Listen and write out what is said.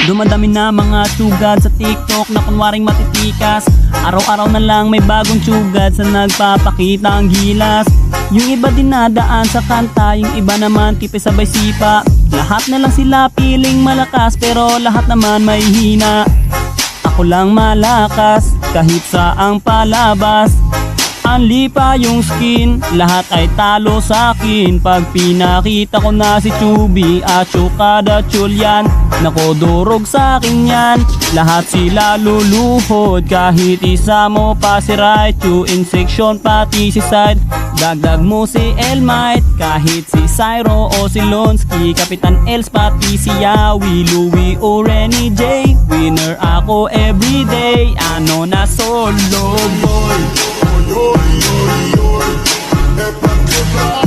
Dumadami na mga sugad sa TikTok na kunwaring matitikas. Araw-araw na lang may bagong sugad sa nagpapakita ang gilas. Yung iba dinadaan sa kanta, yung iba naman tipis sabay sipa. Lahat na lang sila piling malakas pero lahat naman may hina. Ako lang malakas kahit saang palabas. Anli pa yung skin, lahat ay talo sa akin. Pag pinakita ko na si Chubby at Chukada Chulyan, nako durog sa akin yan. Lahat sila luluhod, kahit isa mo pa si Raichu. In section pati si Side, dagdag mo si Elmite. Kahit si Cyro o si Lonsky, Kapitan Els pati si Yawi, Louie o Renny J. Winner ako everyday, ano na solo boy. Oy, oy, oy, oy,